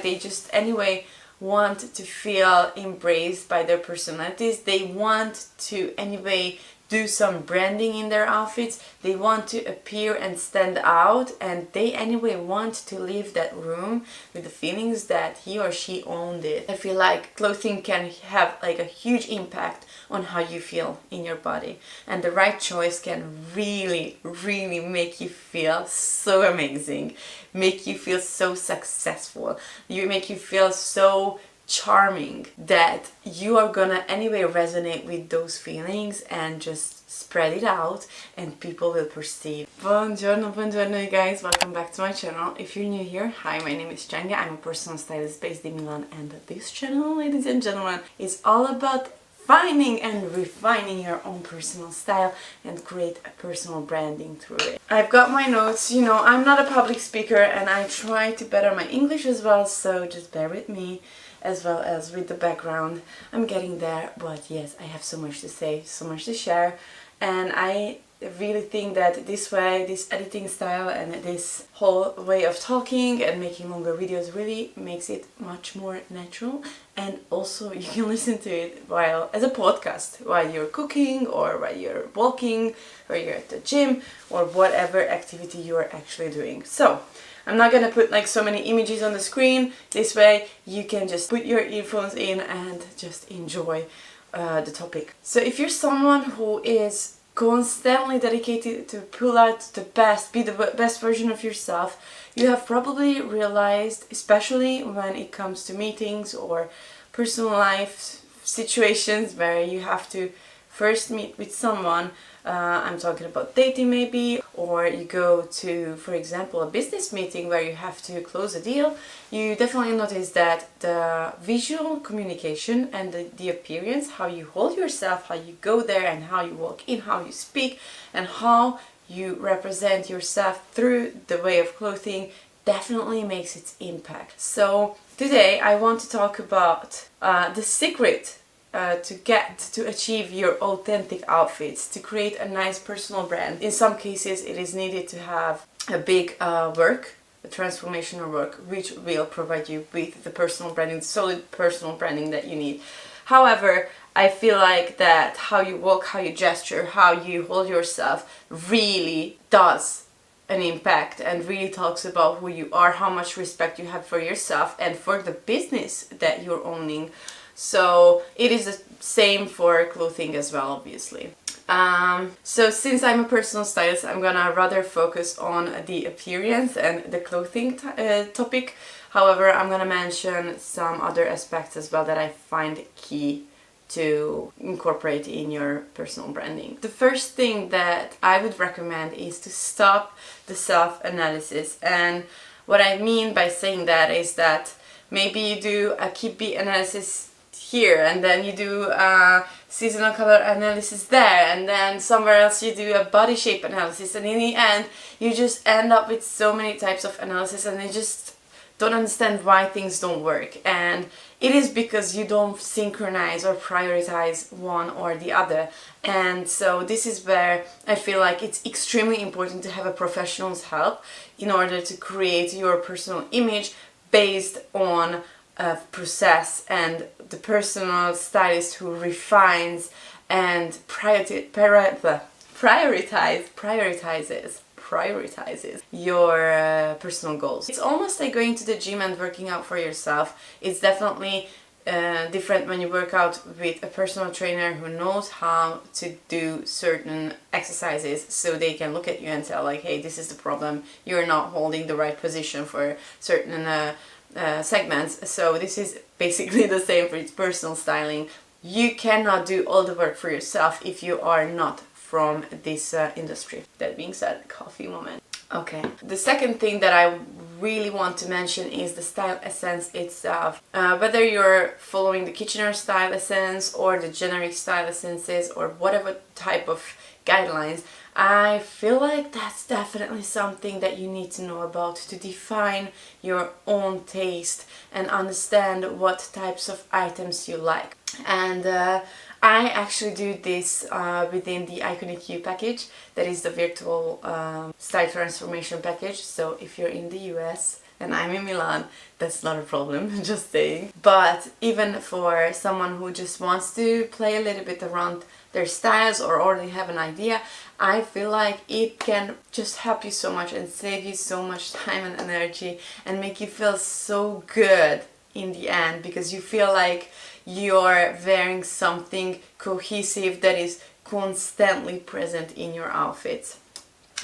They just anyway want to feel embraced by their personalities. They want to anyway do some branding in their outfits. They want to appear and stand out, and they anyway want to leave that room with the feelings that he or she owned it. I feel like clothing can have like a huge impact on how you feel in your body, and the right choice can really make you feel so amazing, make you feel so successful, make you feel so charming that you are gonna anyway resonate with those feelings and just spread it out, and people will perceive. Buongiorno you guys, welcome back to my channel. If you're new here, hi, my name is Changa. I'm a personal stylist based in Milan, and this channel, ladies and gentlemen, is all about finding and refining your own personal style and create a personal branding through it. I've got my notes, you know, I'm not a public speaker and I try to better my English as well, so just bear with me, as well as with the background. I'm getting there, but yes, I have so much to say, so much to share, and I really think that this way, this editing style and this whole way of talking and making longer videos really makes it much more natural, and also you can listen to it while as a podcast while you're cooking or while you're walking or you're at the gym or whatever activity you are actually doing. So I'm not gonna put like so many images on the screen. This way you can just put your earphones in and just enjoy the topic. So if you're someone who is constantly dedicated to pull out the best, be the best version of yourself, you have probably realized, especially when it comes to meetings or personal life situations where you have to first meet with someone, I'm talking about dating maybe, or you go to, for example, a business meeting where you have to close a deal, you definitely notice that the visual communication and the appearance, how you hold yourself, how you go there and how you walk in, how you speak, and how you represent yourself through the way of clothing definitely makes its impact. So today I want to talk about the secret to achieve your authentic outfits, to create a nice personal brand. In some cases it is needed to have a big work, a transformational work, which will provide you with the personal branding, solid personal branding that you need. However, I feel like that how you walk, how you gesture, how you hold yourself really does an impact and really talks about who you are, how much respect you have for yourself and for the business that you're owning. So it is the same for clothing as well, obviously. So since I'm a personal stylist, I'm gonna rather focus on the appearance and the clothing topic. However, I'm gonna mention some other aspects as well that I find key to incorporate in your personal branding. The first thing that I would recommend is to stop the self-analysis. And what I mean by saying that is that maybe you do a keep beat analysis here, and then you do a seasonal color analysis there, and then somewhere else you do a body shape analysis, and in the end you just end up with so many types of analysis and you just don't understand why things don't work. And it is because you don't synchronize or prioritize one or the other. And so this is where I feel like it's extremely important to have a professional's help in order to create your personal image based on a process, and the personal stylist who refines and prioritizes your personal goals. It's almost like going to the gym and working out for yourself. It's definitely different when you work out with a personal trainer who knows how to do certain exercises, so they can look at you and tell like, hey, this is the problem, you're not holding the right position for certain segments. So this is basically the same for its personal styling. You cannot do all the work for yourself if you are not from this industry. That being said, coffee moment. Okay, the second thing that I really want to mention is the style essence itself. Whether you're following the Kitchener style essence or the generic style essences or whatever type of guidelines, I feel like that's definitely something that you need to know about to define your own taste and understand what types of items you like. And I actually do this within the Iconic You package, that is the virtual style transformation package. So if you're in the US, and I'm in Milan, that's not a problem, just saying. But even for someone who just wants to play a little bit around their styles or already have an idea, I feel like it can just help you so much and save you so much time and energy and make you feel so good in the end, because you feel like you're wearing something cohesive that is constantly present in your outfits.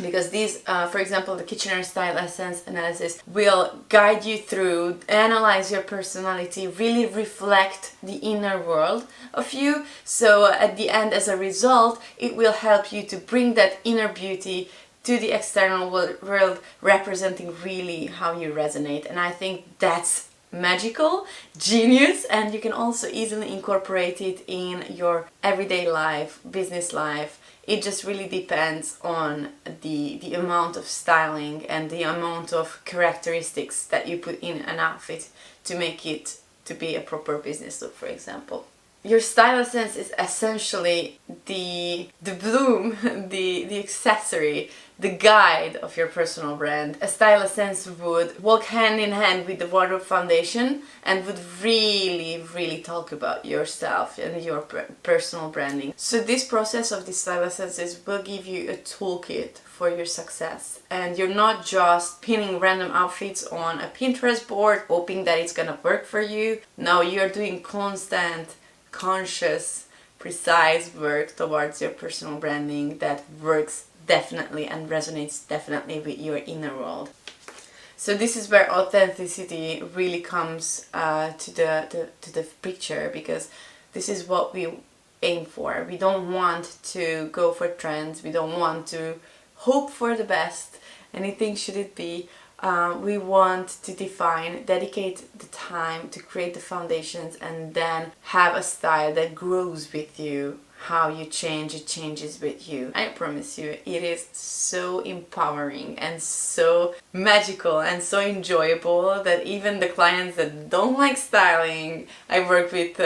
Because these, for example, the Kitchener Style Essence Analysis will guide you through, analyze your personality, really reflect the inner world of you. So at the end, as a result, it will help you to bring that inner beauty to the external world, representing really how you resonate. And I think that's magical, genius, and you can also easily incorporate it in your everyday life, business life. It just really depends on the amount of styling and the amount of characteristics that you put in an outfit to make it to be a proper business look, for example. Your style essence is essentially the bloom, the accessory, the guide of your personal brand. A style essence would walk hand in hand with the wardrobe foundation and would really talk about yourself and your personal branding. So this process of the style essences will give you a toolkit for your success, and you're not just pinning random outfits on a Pinterest board hoping that it's gonna work for you. No, you're doing constant, conscious, precise work towards your personal branding that works definitely and resonates definitely with your inner world. So this is where authenticity really comes to the picture, because this is what we aim for. We don't want to go for trends. We don't want to hope for the best. Anything should it be. We want to define, dedicate the time to create the foundations, and then have a style that grows with you. How you change, it changes with you. I promise you, it is so empowering and so magical and so enjoyable that even the clients that don't like styling, I work with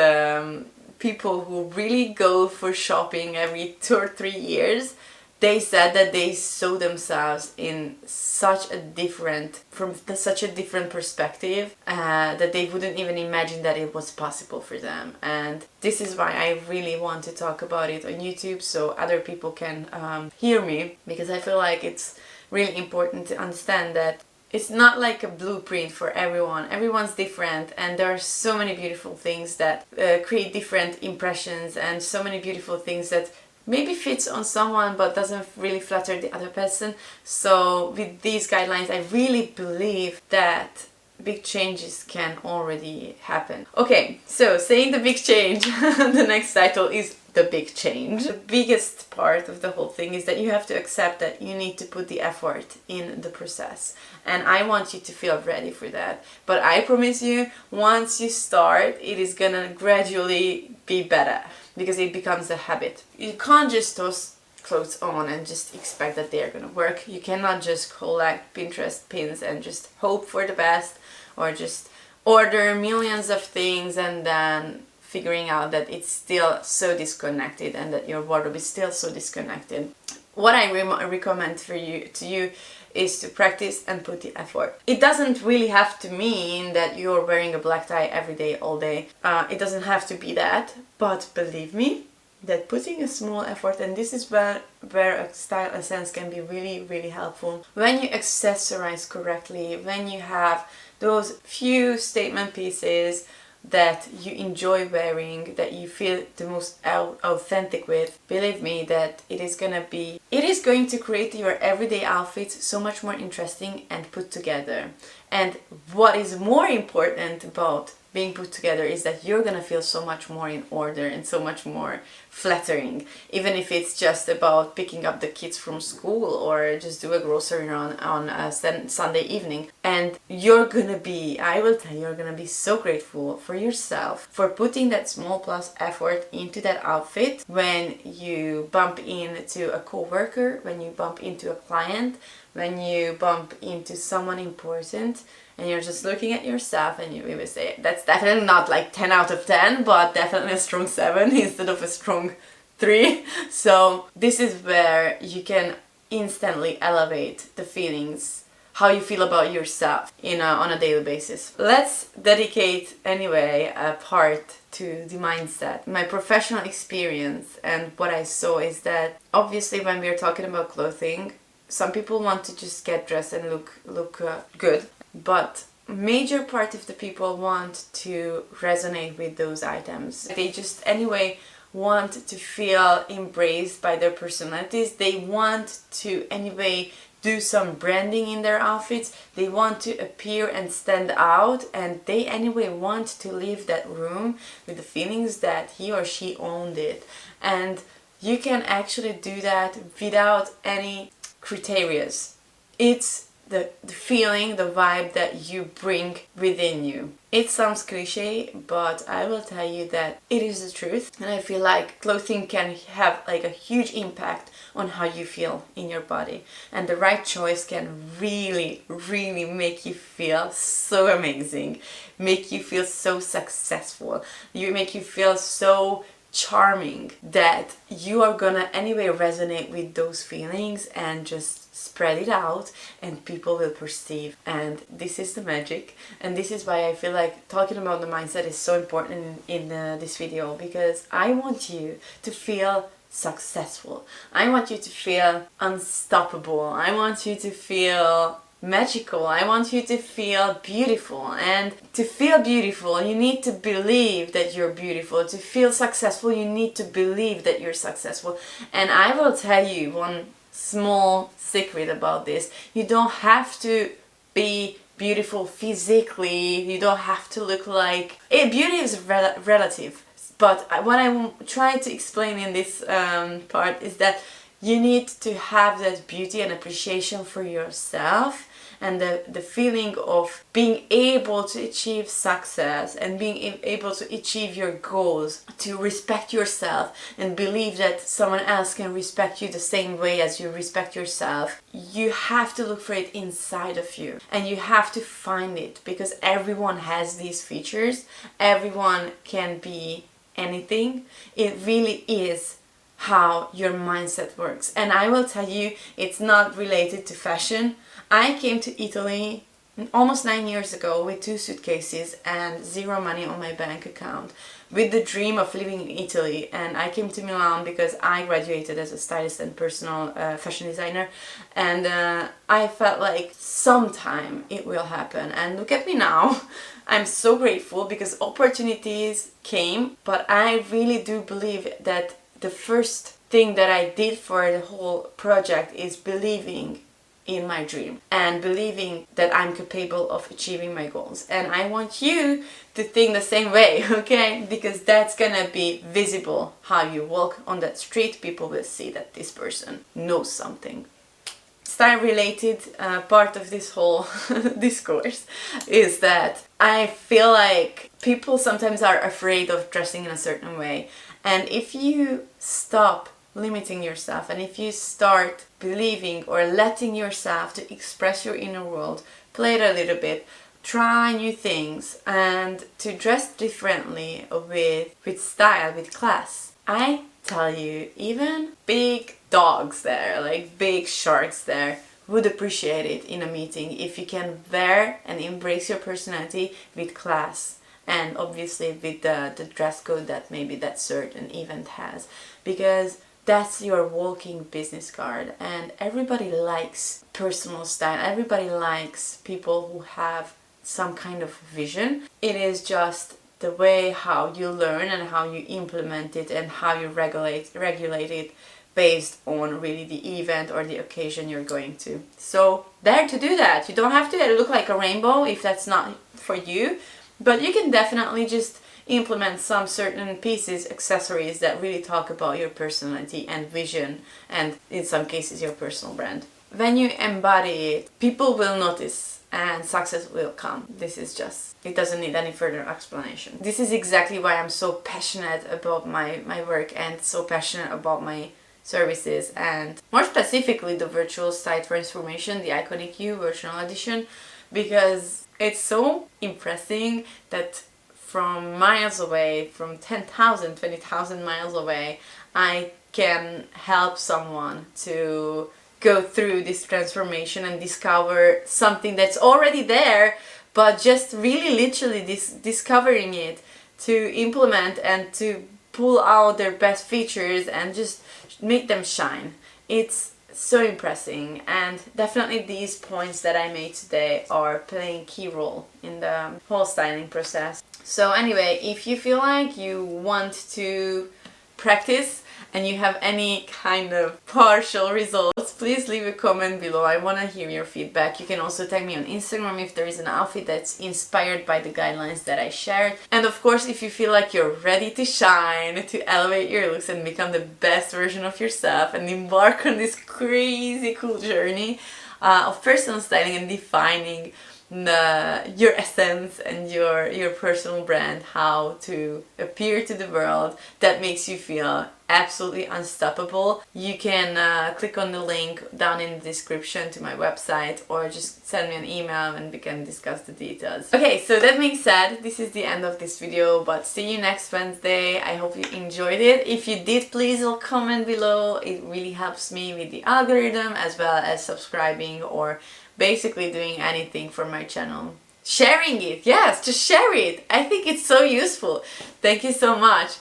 people who really go for shopping every 2 or 3 years. They said that they saw themselves in such a different perspective that they wouldn't even imagine that it was possible for them. And this is why I really want to talk about it on YouTube, so other people can hear me, because I feel like it's really important to understand that it's not like a blueprint for everyone. Everyone's different, and there are so many beautiful things that create different impressions, and so many beautiful things that maybe fits on someone but doesn't really flatter the other person. So with these guidelines, I really believe that big changes can already happen. Okay, so saying the big change, the next title is the big change. The biggest part of the whole thing is that you have to accept that you need to put the effort in the process. And I want you to feel ready for that. But I promise you, once you start, it is gonna gradually be better, because it becomes a habit. You can't just toss clothes on and just expect that they are gonna work. You cannot just collect Pinterest pins and just hope for the best, or just order millions of things and then figuring out that it's still so disconnected and that your wardrobe is still so disconnected. What I recommend to you is to practice and put the effort. It doesn't really have to mean that you're wearing a black tie every day, all day. It doesn't have to be that, but believe me, that putting a small effort, and this is where a style essence can be really helpful. When you accessorize correctly, when you have those few statement pieces that you enjoy wearing, that you feel the most authentic with, believe me that it is going to create your everyday outfits so much more interesting and put together. And what is more important about being put together is that you're gonna feel so much more in order and so much more flattering, even if it's just about picking up the kids from school or just do a grocery run on a Sunday evening. And I will tell you, you're gonna be so grateful for yourself for putting that small plus effort into that outfit when you bump into a coworker, when you bump into a client, when you bump into someone important, and you're just looking at yourself and you will say, that's definitely not like 10 out of 10, but definitely a strong 7 instead of a strong 3. So this is where you can instantly elevate the feelings, how you feel about yourself on a daily basis. Let's dedicate anyway a part to the mindset. My professional experience and what I saw is that obviously when we're talking about clothing, some people want to just get dressed and look good, but major part of the people want to resonate with those items. They just anyway want to feel embraced by their personalities. They want to anyway do some branding in their outfits. They want to appear and stand out, and they anyway want to leave that room with the feelings that he or she owned it. And you can actually do that without any criterias. It's the feeling, the vibe that you bring within you. It sounds cliche, but I will tell you that it is the truth. And I feel like clothing can have like a huge impact on how you feel in your body. And the right choice can really, really make you feel so amazing, make you feel so successful, make you feel so charming that you are gonna anyway resonate with those feelings and just spread it out, and people will perceive. And this is the magic, and this is why I feel like talking about the mindset is so important in this video, because I want you to feel successful. I want you to feel unstoppable. I want you to feel magical. I want you to feel beautiful. And to feel beautiful, you need to believe that you're beautiful. To feel successful, you need to believe that you're successful. And I will tell you one small secret about this. You don't have to be beautiful physically. You don't have to look like... Beauty is relative. But what I'm trying to explain in this part is that you need to have that beauty and appreciation for yourself, and the feeling of being able to achieve success and being able to achieve your goals, to respect yourself and believe that someone else can respect you the same way as you respect yourself. You have to look for it inside of you, and you have to find it, because everyone has these features. Everyone can be anything. It really is how your mindset works. And I will tell you, it's not related to fashion. I came to Italy almost 9 years ago with 2 suitcases and 0 money on my bank account, with the dream of living in Italy. And I came to Milan because I graduated as a stylist and personal fashion designer, and I felt like sometime it will happen. And look at me now. I'm so grateful because opportunities came, but I really do believe that the first thing that I did for the whole project is believing in my dream and believing that I'm capable of achieving my goals. And I want you to think the same way, okay? Because that's gonna be visible. How you walk on that street, people will see that this person knows something. Style related part of this whole discourse is that I feel like people sometimes are afraid of dressing in a certain way. And if you stop limiting yourself, and if you start believing or letting yourself to express your inner world, play it a little bit, try new things, and to dress differently with style, with class, I tell you, even big dogs there, like big sharks there, would appreciate it in a meeting if you can wear and embrace your personality with class, and obviously with the dress code that maybe that certain event has, because that's your walking business card. And everybody likes personal style. Everybody likes people who have some kind of vision. It is just the way how you learn and how you implement it and how you regulate it based on really the event or the occasion you're going to. So dare to do that. You don't have to look like a rainbow if that's not for you, but you can definitely just implement some certain pieces, accessories that really talk about your personality and vision, and in some cases your personal brand. When you embody it, people will notice and success will come. This is just, it doesn't need any further explanation. This is exactly why I'm so passionate about my work and so passionate about my services, and more specifically the virtual style transformation, the Iconic You virtual edition, because it's so impressive that from miles away, from 10,000, 20,000 miles away, I can help someone to go through this transformation and discover something that's already there, but just really literally discovering it to implement and to pull out their best features and just make them shine. It's so impressive, and definitely these points that I made today are playing a key role in the whole styling process. So anyway, if you feel like you want to practice and you have any kind of partial results, please leave a comment below. I want to hear your feedback. You can also tag me on Instagram if there is an outfit that's inspired by the guidelines that I shared. And of course, if you feel like you're ready to shine, to elevate your looks and become the best version of yourself and embark on this crazy cool journey of personal styling and defining your essence and your personal brand, how to appear to the world that makes you feel absolutely unstoppable, you can click on the link down in the description to my website, or just send me an email and we can discuss the details. Okay, so that being said, this is the end of this video, but see you next Wednesday. I hope you enjoyed it. If you did, please comment below. It really helps me with the algorithm, as well as subscribing or basically doing anything for my channel. Sharing it, yes, just share it. I think it's so useful. Thank you so much.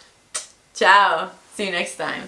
Ciao. See you next time.